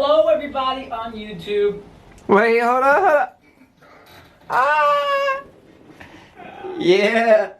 hello everybody on YouTube. Wait, hold on. Ah! Yeah.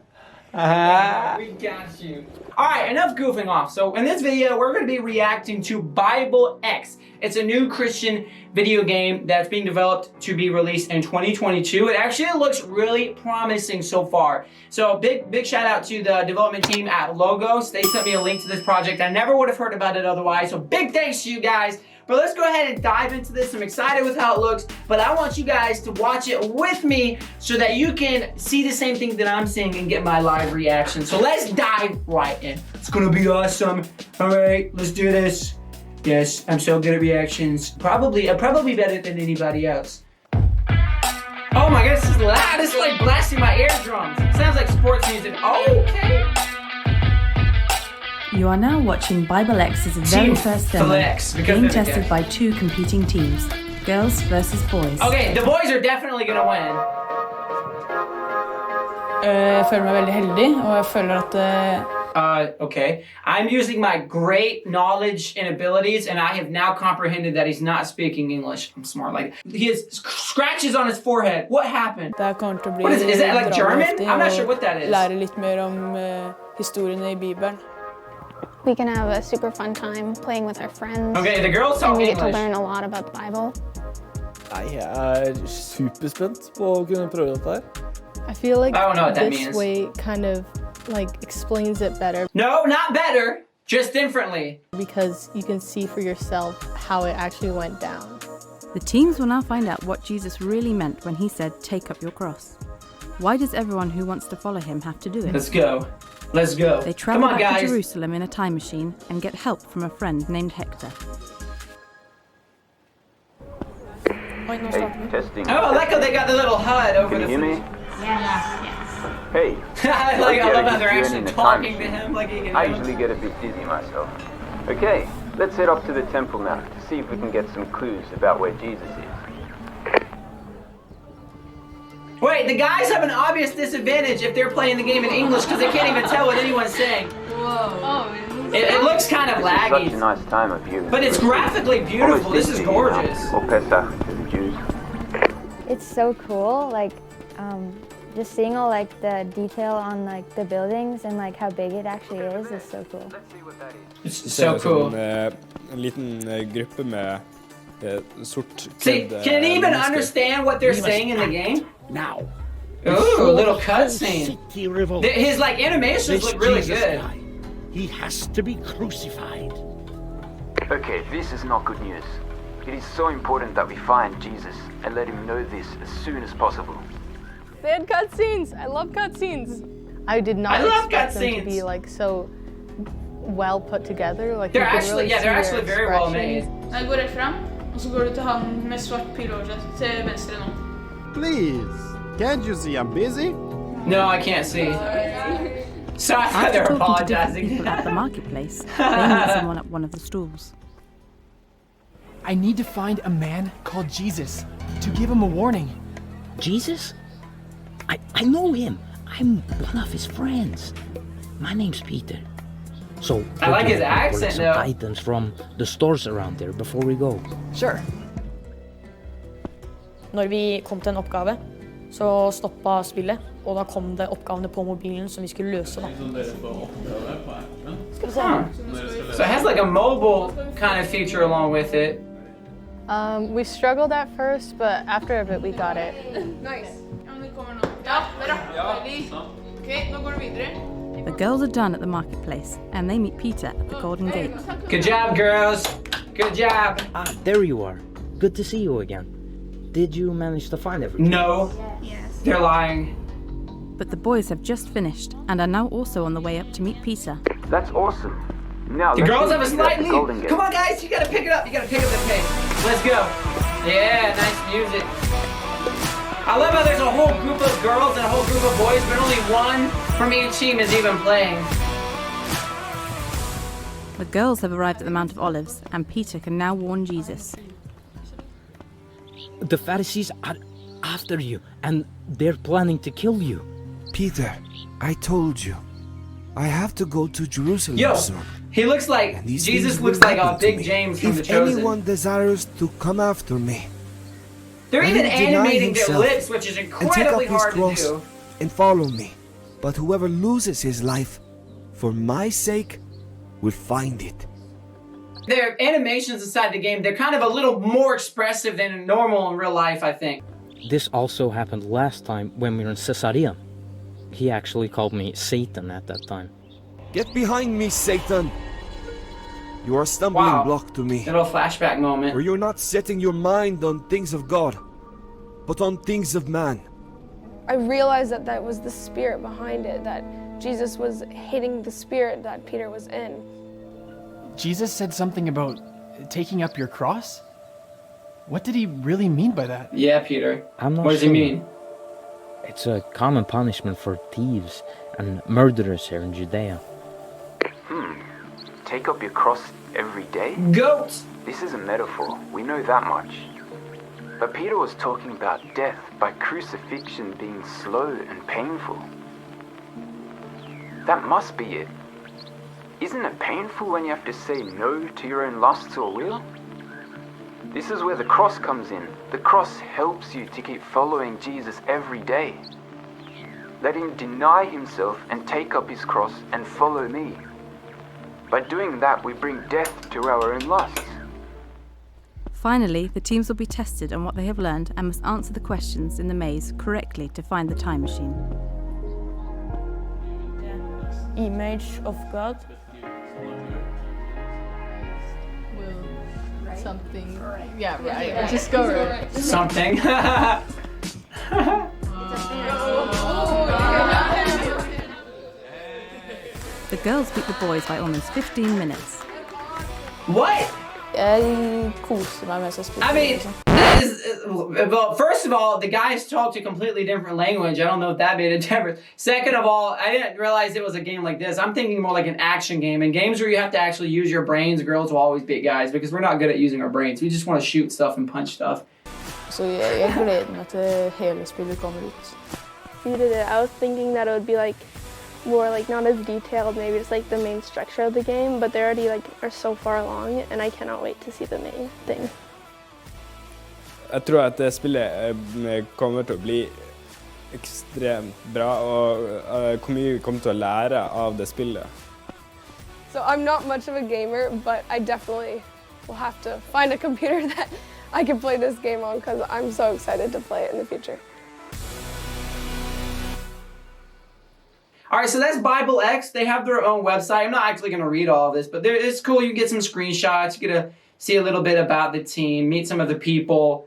We got you. Alright, enough goofing off. So in this video, we're going to be reacting to Bible X. It's a new Christian video game that's being developed to be released in 2022. It actually looks really promising so far. So big shout out to the development team at Logos. They sent me a link to this project. I never would have heard about it otherwise. So big thanks to you guys. But let's go ahead and dive into this. I'm excited with how it looks, but I want you guys to watch it with me so that you can see the same thing that I'm seeing and get my live reaction. So let's dive right in. It's gonna be awesome. All right, let's do this. Yes, I'm so good at reactions. Probably better than anybody else. Oh my goodness, this is loud. This is like blasting my eardrums. It sounds like sports music. Oh, okay. You are now watching Bible X's very first demo, being tested by two competing teams, girls versus boys. Okay, the boys are definitely gonna win. Jeg føler meg veldig heldig, og jeg føler at okay. I'm using my great knowledge and abilities, and I have now comprehended that he's not speaking English. I'm smart. Like, he has scratches on his forehead. What happened? det kommer til å bli What is that like German? I'm not sure what that is. Lære litt mer om historiene I Bibelen. We can have a super fun time playing with our friends. Okay, the girls talk and we get English. to learn a lot about the Bible. Jeg superspent på å kunne prøve dette her. I feel like I don't know what that this means. way kind of like explains it better. No, not better, just differently. Because you can see for yourself how it actually went down. The teams will now find out what Jesus really meant when he said, "Take up your cross." Why does everyone who wants to follow him have to do it? Let's go. Let's go. They travel Come on, back guys. to Jerusalem in a time machine and get help from a friend named Hector. Oi, nå Hey, starter vi. testing. Oh, I like how they got the little HUD over Can you the hear me? Yes. Hey. I love how they're actually in the talking to time him like he can I hear usually them. get a bit dizzy myself. Okay, let's head up to the temple now to see if we can get some clues about where Jesus is. Wait, the guys have an obvious disadvantage if they're playing the game in English because they can't even tell what anyone's saying. Whoa. It looks kind of This is such a laggy, nice time of year. but it's graphically beautiful. This is gorgeous. Or Pesach to the Jews. It's so cool, like just seeing all like the detail on like the buildings and like how big it actually is so cool. Let's see what that is. It's so cool. En liten gruppe med sort See, can it even understand what they're saying in the game? Now. Ooh, a little cutscene. Scene. His like animations look really good. He has to be crucified. Okay, this is not good news. It is so important that we find Jesus and let him know this as soon as possible. They had cutscenes. I love cutscenes. I did not I love expect them to cutscenes. be like so well put together. Like They're you can actually, really yeah, they're see actually their very well made. expressions. Jeg går rett frem, og så går du til han med svart pil til venstre nå. Please, can't you see I'm busy? No, I can't see. Sorry, After they're talking to different apologizing. people at the marketplace, they meet someone at one of the stalls. I need to find a man called Jesus to give him a warning. Jesus? I know him. I'm one of his friends. My name's Peter. So I like his we'll get accent, some though. items from the stores around there before we go. Sure. Når vi kom til en oppgave, så stoppet spillet, og da kom det oppgavene på mobilen som vi skulle løse da. Skal vi se. So it has like a mobile kind of feature along with it. We struggled at first, but after a bit we got it. Nice. Ja, men det kommer nå. Ja, det rakk. Ok, nå går du videre. The girls are done at the marketplace and they meet Peter at the Golden Gate. Good job, girls. Good job. Ah, there you are. Good to see you again. Did you manage to find everything? No. Yes. They're lying. But the boys have just finished and are now also on the way up to meet Peter. That's awesome. Now, The let's girls see have a if we get slight the Golden lead. Gate. Come on, guys. You gotta pick it up. You gotta pick up the pace. Let's go. Yeah, nice music. I love how there's a whole group of girls and a whole group of boys, but only one from each team is even playing. The girls have arrived at the Mount of Olives and Peter can now warn Jesus. The Pharisees are after you, and they're planning to kill you. Peter, I told you. I have to go to Jerusalem Yo, soon. He looks like, And these Jesus things looks will like a happen to big me. James from The If Chosen. anyone desires to come after me, They're let even him deny animating their himself lips, which is and take incredibly up his hard to cross do. and follow me. But whoever loses his life for my sake will find it. Their animations inside the game, they're kind of a little more expressive than normal in real life, I think. This also happened last time when we were in Caesarea. He actually called me Satan at that time. Get behind me, Satan! You are a stumbling block to me. Little flashback moment. For you're not setting your mind on things of God, but on things of man. I realized that that was the spirit behind it, that Jesus was hating the spirit that Peter was in. Jesus said something about taking up your cross? What did he really mean by that? Yeah, Peter. I'm not What does he sure. mean? It's a common punishment for thieves and murderers here in Judea. Take up your cross every day? Goats! This is a metaphor, we know that much. But Peter was talking about death by crucifixion being slow and painful. That must be it. Isn't it painful when you have to say no to your own lusts or will? This is where the cross comes in. The cross helps you to keep following Jesus every day. Let him deny himself and take up his cross and follow me. By doing that, we bring death to our own lusts. Finally, the teams will be tested on what they have learned and must answer the questions in the maze correctly to find the time machine. Image of God. Something. Yeah, right. Just go right. Something. The girls beat the boys by almost 15 minutes. What? Jeg koser meg mens jeg spiller. I mean, that is, well, first of all, the guys talked a completely different language. I don't know if that made a difference. Second of all, I didn't realize it was a game like this. I'm thinking more like an action game. And games where you have to actually use your brains, girls will always beat guys because we're not good at using our brains. We just want to shoot stuff and punch stuff. Så jeg gleder meg til hele spillet kommer ut. You did it. I was thinking that it would be like more like not as detailed, maybe just like the main structure of the game, but they already like are so far along, and I cannot wait to see the main thing. Jeg tror at det spillet kommer til å bli ekstremt bra, og hvor mye vi kommer til å lære av det spillet. So I'm not much of a gamer, but I definitely will have to find a computer that I can play this game on because I'm so excited to play it in the future. All right, so that's Bible X. They have their own website. I'm not actually going to read all of this, but it's cool. You can get some screenshots. You get to see a little bit about the team, meet some of the people.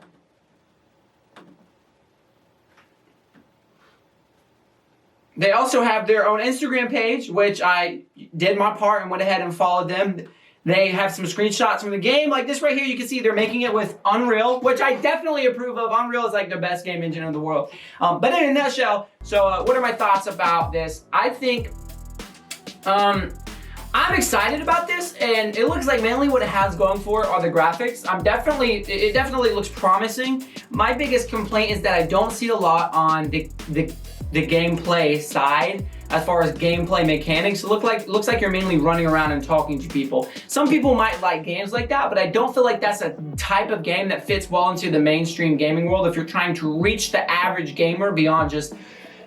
They also have their own Instagram page, which I did my part and went ahead and followed them. They have some screenshots from the game. Like this right here, you can see they're making it with Unreal, which I definitely approve of. Unreal is like the best game engine in the world. But in a nutshell, so what are my thoughts about this? I think I'm excited about this, and it looks like mainly what it has going for it are the graphics. It definitely looks promising. My biggest complaint is that I don't see a lot on the gameplay side. As far as gameplay mechanics, it looks like you're mainly running around and talking to people. Some people might like games like that, but I don't feel like that's a type of game that fits well into the mainstream gaming world if you're trying to reach the average gamer beyond just,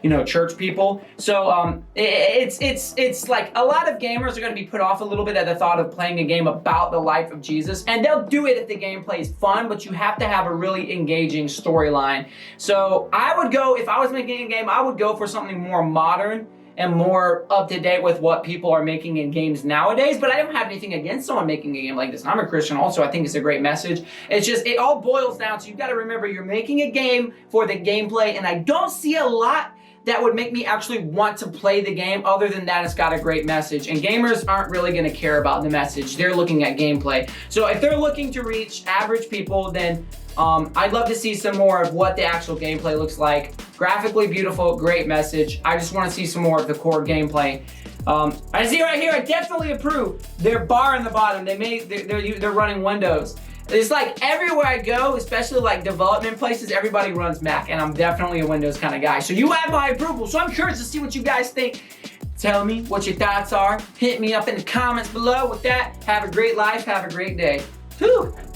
you know, church people. So it's like a lot of gamers are going to be put off a little bit at the thought of playing a game about the life of Jesus, and they'll do it if the gameplay is fun, but you have to have a really engaging storyline. So I would go, if I was making a game, I would go for something more modern and more up to date with what people are making in games nowadays. But I don't have anything against someone making a game like this. I'm a Christian also. I think it's a great message. It's just, it all boils down to, you've got to remember you're making a game for the gameplay, and I don't see a lot that would make me actually want to play the game. Other than that, it's got a great message, and gamers aren't really going to care about the message. They're looking at gameplay. So if they're looking to reach average people, then I'd love to see some more of what the actual gameplay looks like. Graphically beautiful, great message. I just want to see some more of the core gameplay. I see right here, I definitely approve. Their bar in the bottom, they're running Windows. It's like everywhere I go, especially like development places, everybody runs Mac, and I'm definitely a Windows kind of guy. So you have my approval. So I'm curious to see what you guys think. Tell me what your thoughts are. Hit me up in the comments below. With that, have a great life, have a great day. Whew.